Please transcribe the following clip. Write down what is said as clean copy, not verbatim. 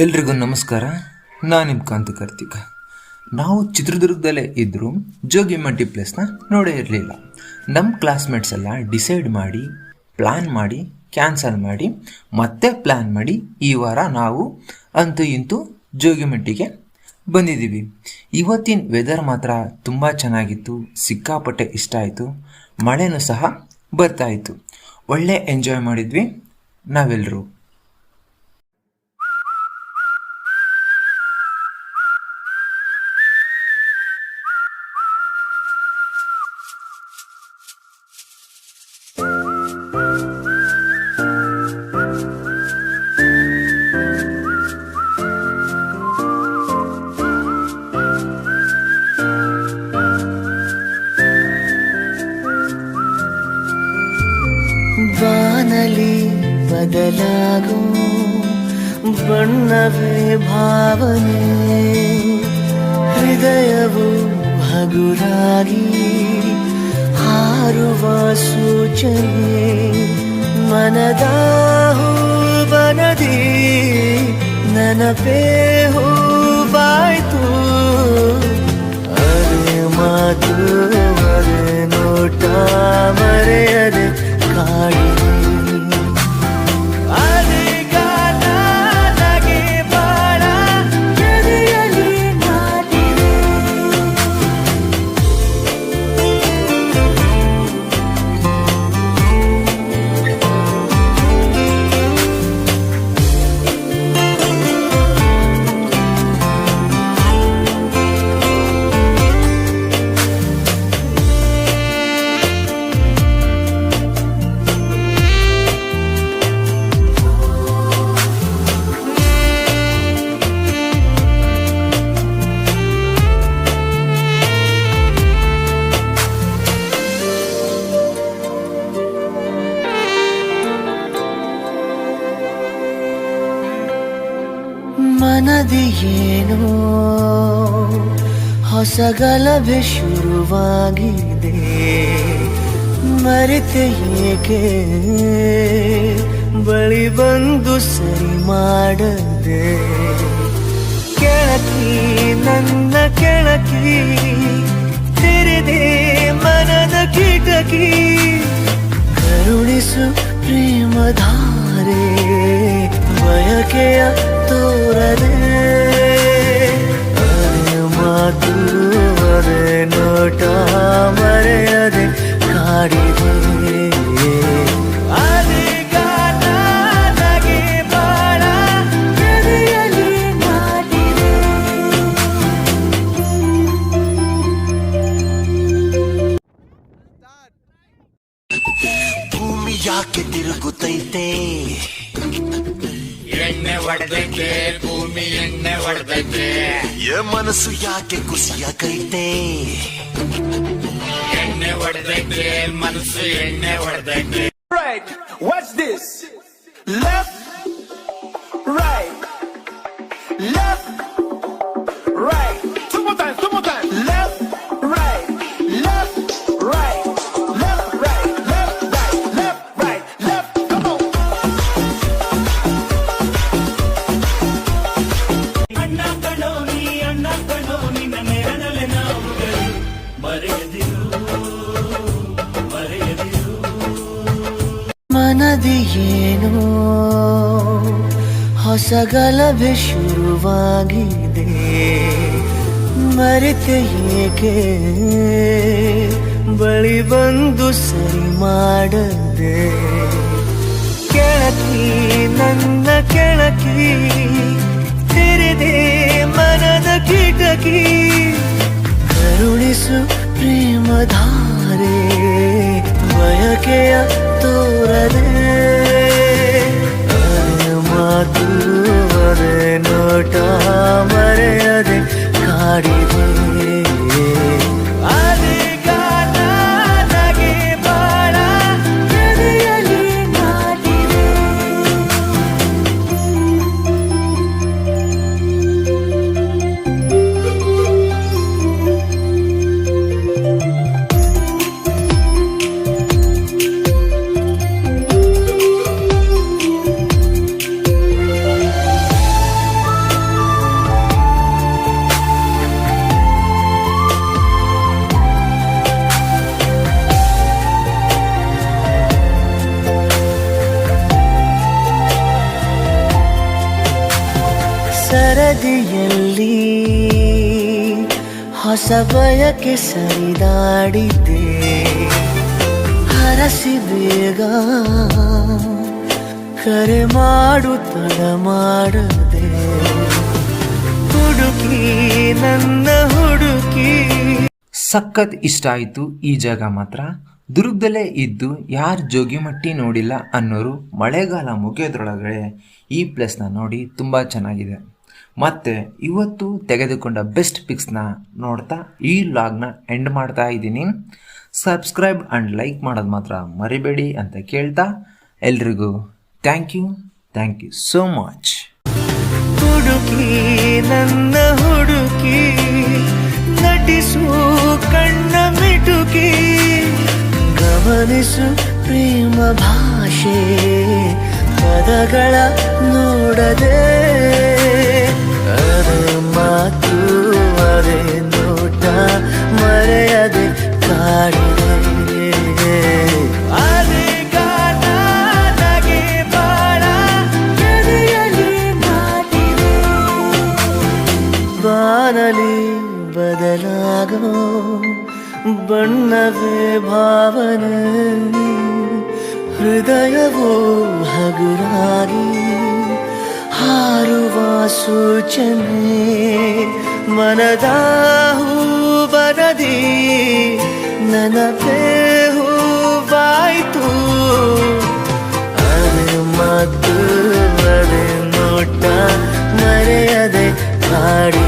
ಎಲ್ರಿಗೂ ನಮಸ್ಕಾರ. ನಾನು ನಿಮ್ಮ ಕಾಂತಿ ಕಾರ್ತಿಕ. ನಾವು ಚಿತ್ರದುರ್ಗದಲ್ಲೇ ಇದ್ದರೂ ಜೋಗಿಮಟ್ಟಿ ಪ್ಲೇಸ್ನ ನೋಡೇ ಇರಲಿಲ್ಲ. ನಮ್ಮ ಕ್ಲಾಸ್ಮೇಟ್ಸ್ ಎಲ್ಲ ಡಿಸೈಡ್ ಮಾಡಿ, ಪ್ಲ್ಯಾನ್ ಮಾಡಿ, ಕ್ಯಾನ್ಸಲ್ ಮಾಡಿ, ಮತ್ತೆ ಪ್ಲ್ಯಾನ್ ಮಾಡಿ ಈ ವಾರ ನಾವು ಅಂತೂ ಇಂತೂ ಜೋಗಿಮಟ್ಟಿಗೆ ಬಂದಿದ್ದೀವಿ. ಇವತ್ತಿನ ವೆದರ್ ಮಾತ್ರ ತುಂಬ ಚೆನ್ನಾಗಿತ್ತು, ಸಿಕ್ಕಾಪಟ್ಟೆ ಇಷ್ಟ ಆಯಿತು. ಮಳೆನೂ ಸಹ ಬರ್ತಾ ಇತ್ತು. ಒಳ್ಳೆ ಎಂಜಾಯ್ ಮಾಡಿದ್ವಿ ನಾವೆಲ್ಲರೂ. ಬಾನಲಿ ಬದಲಾಗೋ ಬಣ್ಣವೇ ಭಾವನೆ, ಹೃದಯವು ಹಗುರಾಗಿ ಹಾರುವ ಸೂಚನೆ, ಮನದ ಹೂವನದಿ ನೆನಪೇ ಹೂವಾಯ್ತು. ಅರೆ ಮಾತು ಅರೆ ನೋಟ ಮರೆಯದೆ ಕಾಡಿದೆ. ಅಧಿಗಾಲ ನಗೆ ಬಾಳ ಎದೆಯಲ್ಲಿ ನಾಟಿದೆ. ಮನದಿಯೇನೋ ಹೊಸ ಗಲಭೆ ಶುರುವಾಗಿದೆ, ಮರೆತೆ ಏಕೆ ಬಳಿ ಬಂದು ಸರಿ ಮಾಡದೆ. ಕೆಳಕಿ ನನ್ನ ಕೆಳಕಿ ತೆರೆದೆ ಮನದ ಕಿಟಕಿ, ಕರುಣಿಸು ಪ್ರೇಮಧಾರೆ ಬಯಕೆಯ ತೋರದೆ. ಅರೆ ಮಾತು ಅರೆ ನೋಟ ಮರೆಯದೆ ಕಾಡಿದೆ. ಅಧಿಗಾಲ ನಗೆ ಬಾಳ ಎದೆಯಲ್ಲಿ ನಾಟಿದೆ. ಭೂಮಿ ಯಾಕೆ ತಿರುಗುತ್ತೈತೆ? ಎಣ್ಣೆ ಹೊಡೆದೈತೆ ಭೂಮಿ, ಎಣ್ಣೆ ಹೊಡೆದೈತೆ. ಮನಸ್ಸು ಯಾಕೆ ಕುಸಿಯಾಗೈತೆ? ಎಣ್ಣೆ ಹೊಡೆದೈತೆ ಮನಸ್ಸು, ಎಣ್ಣೆ ಹೊಡೆದೈತೆ. Right, watch this. Left, right, left, right. Two more times, two more times. Left, right, left, right, left, right, left, right, left, right, left. Come on. ಅಣ್ಣ ಕಣೋ ನಿನ್ನ ನೆರಳಲೆ ನಾವುಗಳು, ಮರೆಯದಿರು ಮರೆಯದಿರು. ಮನದಿಯೇನೋ ಹೊಸ ಗಲಭೆ ಶುರುವಾಗಿದೆ, ಮರೆತೆ ಏಕೆ ಬಳಿ ಬಂದು ಸರಿ ಮಾಡದೆ. ಕೆಳಕಿ ನನ್ನ ಕೆಳಕಿ ತೆರೆದೆ ಮನದ ಕಿಟಕಿ, ಕರುಣಿಸು ಪ್ರೇಮಧಾರೆ ಬಯಕೆಯ ತೋರದೆ. ಅರೆ ಮಾತು ಅರೆ ನೋಟ ಮರೆಯದೆ ಕಾಡಿದೆ. ಅಧಿಗಾಲ ನಗೆ ಬಾಳ ಎದೆಯಲ್ಲಿ ನಾಟಿದೆ. ಸರದಿಯಲ್ಲಿ ಹೊಸ ಬಯಕೆ ಸರಿದಾಡಿದ್ದೆ ಹರಸಿ ಬೇಗ ಕರೆ ಮಾಡು ತಡ ಮಾಡದೆ ಹುಡುಕಿ ನನ್ನ ಹುಡುಕಿ. ಸಖತ್ ಇಷ್ಟ ಆಯಿತು ಈ ಜಾಗ ಮಾತ್ರ. ದುರ್ಗದಲ್ಲೇ ಇದ್ದು ಯಾರು ಜೋಗಿಮಟ್ಟಿ ನೋಡಿಲ್ಲ ಅನ್ನೋರು ಮಳೆಗಾಲ ಮುಗಿಯೋದ್ರೊಳಗಡೆ ಈ ಪ್ಲೇಸ್ನ ನೋಡಿ ತುಂಬ ಚೆನ್ನಾಗಿದೆ. ಮತ್ತು ಇವತ್ತು ತೆಗೆದುಕೊಂಡ ಬೆಸ್ಟ್ ಪಿಕ್ಸ್ನ ನೋಡ್ತಾ ಈ ವ್ಲಾಗ್ನ ಎಂಡ್ ಮಾಡ್ತಾ ಇದ್ದೀನಿ. ಸಬ್ಸ್ಕ್ರೈಬ್ ಆ್ಯಂಡ್ ಲೈಕ್ ಮಾಡೋದು ಮಾತ್ರ ಮರಿಬೇಡಿ ಅಂತ ಕೇಳ್ತಾ ಎಲ್ರಿಗೂ ಥ್ಯಾಂಕ್ ಯು ಸೋ ಮಚ್. ಹುಡುಕಿ ನನ್ನ ಹುಡುಕಿ ನಟಿಸು ಕಣ್ಣ ಮಿಟುಕಿ ಗಮನಿಸು ಪ್ರೇಮ ಭಾಷೆ ಪದಗಳ ನೋಡದೆ ಅದೇ ಮಾತು ಅದೇ ನೋಟ ಮರೆಯದೆ ಕಾಡಿದೆ ಅದೇ ಗಾನ ನಗೆ ಬಾಳ ಎದೆಯಲ್ಲಿ ನಾಟಿದೆ ಬಾನಲಿ ಬದಲಾಗೋ ಬಣ್ಣವೇ ಭಾವನೆ ಹೃದಯವೋ ಹಗುರಾಗಿ ಹಾರುವ ಸೂಚನೆ ಮನದ ಹೂಬನದಿ ನನಪೇ ಹೂವಾಯ್ತು ಅದೇ ಮಾತು ಅದೇ ನೋಟ ಮರೆಯದೆ ಹಾಡಿ